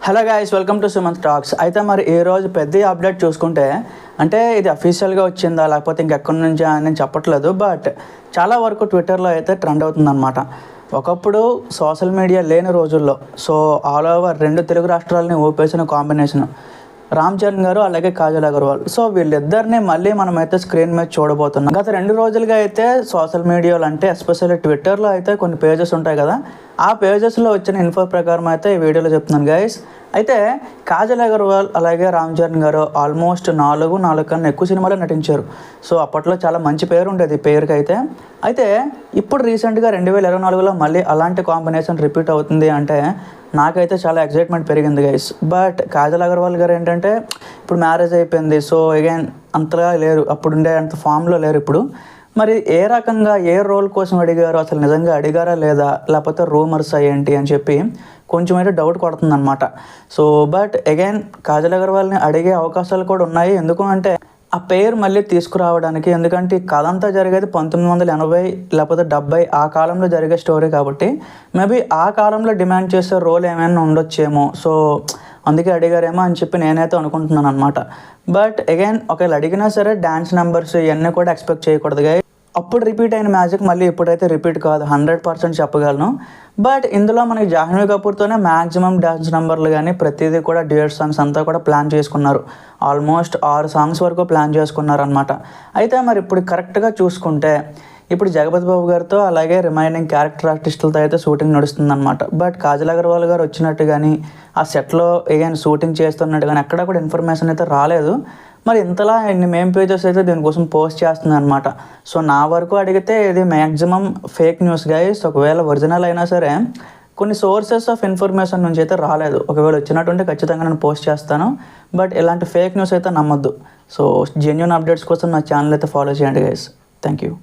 Hello guys, welcome to Sumanth talks. అయితే మరి ఈ రోజు పెద్ద అప్డేట్ చూసుకుంటే, అంటే ఇది అఫీషియల్గా వచ్చిందా లేకపోతే ఇంకెక్కడి నుంచి అని నేను చెప్పట్లేదు, బట్ చాలా వరకు ట్విట్టర్లో అయితే ట్రెండ్ అవుతుందన్నమాట. ఒకప్పుడు సోషల్ మీడియా లేని రోజుల్లో ఆల్ ఓవర్ 2 తెలుగు రాష్ట్రాలని ఊపేసిన కాంబినేషన్ రామ్ చరణ్ గారు అలాగే కాజల్ అగర్వాల్. వీళ్ళిద్దరిని మళ్ళీ మనమైతే స్క్రీన్ మీద చూడబోతున్నాం. గత 2 రోజులుగా అయితే సోషల్ మీడియాలో అంటే ఎస్పెషల్లీ ట్విట్టర్లో అయితే కొన్ని పేజెస్ ఉంటాయి కదా, ఆ పేజెస్లో వచ్చిన ఇన్ఫో ప్రకారం అయితే ఈ వీడియోలో చెప్తున్నాను గైస్. అయితే కాజల్ అగర్వాల్ అలాగే రామ్ చరణ్ గారు ఆల్మోస్ట్ 4 కన్నా ఎక్కువ సినిమాలో నటించారు. అప్పట్లో చాలా మంచి పేరు ఉండేది ఈ పేరుకి అయితే ఇప్పుడు రీసెంట్గా 2024లో మళ్ళీ అలాంటి కాంబినేషన్ రిపీట్ అవుతుంది అంటే నాకైతే చాలా ఎక్సైట్మెంట్ పెరిగింది గైస్. బట్ కాజల్ అగర్వాల్ గారు ఏంటంటే ఇప్పుడు మ్యారేజ్ అయిపోయింది, అగైన్ అంతగా లేరు, అప్పుడుండే అంత ఫామ్లో లేరు ఇప్పుడు. మరి ఏ రకంగా ఏ రోల్ కోసం అడిగారు, అసలు నిజంగా అడిగారా లేదా, లేకపోతే రూమర్స్ ఏంటి అని చెప్పి కొంచెం అయితే డౌట్ కొడుతుందన్నమాట. బట్ అగైన్ కాజల్ అగర్వాల్ని అడిగే అవకాశాలు కూడా ఉన్నాయి. ఎందుకు అంటే ఆ పేరు మళ్ళీ తీసుకురావడానికి, ఎందుకంటే ఈ కథ అంతా జరిగేది 1980 లేకపోతే 70 ఆ కాలంలో జరిగే స్టోరీ కాబట్టి మేబీ ఆ కాలంలో డిమాండ్ చేసే రోల్ ఏమైనా ఉండొచ్చేమో, అందుకే అడిగారేమో అని చెప్పి నేనైతే అనుకుంటున్నాను అనమాట. బట్ అగైన్ ఒకవేళ అడిగినా సరే డ్యాన్స్ నెంబర్స్ ఇవన్నీ కూడా ఎక్స్పెక్ట్ చేయకూడదు. అప్పుడు రిపీట్ అయిన మ్యాజిక్ మళ్ళీ ఇప్పుడైతే రిపీట్ కాదు, 100% చెప్పగలను. బట్ ఇందులో మనకి జాహ్నవి కపూర్తోనే మ్యాక్సిమం డ్యాన్స్ నెంబర్లు కానీ ప్రతిదీ కూడా డ్యూయట్ సాంగ్స్ అంతా కూడా ప్లాన్ చేసుకున్నారు. ఆల్మోస్ట్ 6 సాంగ్స్ వరకు ప్లాన్ చేసుకున్నారు అనమాట. అయితే మరి ఇప్పుడు కరెక్ట్గా చూసుకుంటే ఇప్పుడు జగపతి బాబు గారితో అలాగే రిమైనింగ్ క్యారెక్టర్ ఆర్టిస్టులతో అయితే షూటింగ్ నడుస్తుందన్నమాట. బట్ కాజల్ అగర్వాల్ గారు వచ్చినట్టు కానీ ఆ సెట్లో ఏదైనా షూటింగ్ చేస్తున్నట్టు కానీ ఎక్కడ కూడా ఇన్ఫర్మేషన్ అయితే రాలేదు. మరి ఇంతలా ఇన్ని మేమ్ పేజెస్ అయితే దీనికోసం పోస్ట్ చేస్తుంది అనమాట. నా వరకు అడిగితే ఇది మ్యాక్సిమం ఫేక్ న్యూస్ గైస్. ఒకవేళ ఒరిజినల్ అయినా సరే కొన్ని సోర్సెస్ ఆఫ్ ఇన్ఫర్మేషన్ నుంచి అయితే రాలేదు. ఒకవేళ వచ్చినట్టుంటే ఖచ్చితంగా నేను పోస్ట్ చేస్తాను. బట్ ఇలాంటి ఫేక్ న్యూస్ అయితే నమ్మొద్దు. జెన్యూన్ అప్డేట్స్ కోసం నా ఛానల్ అయితే ఫాలో చేయండి గైస్. Thank you.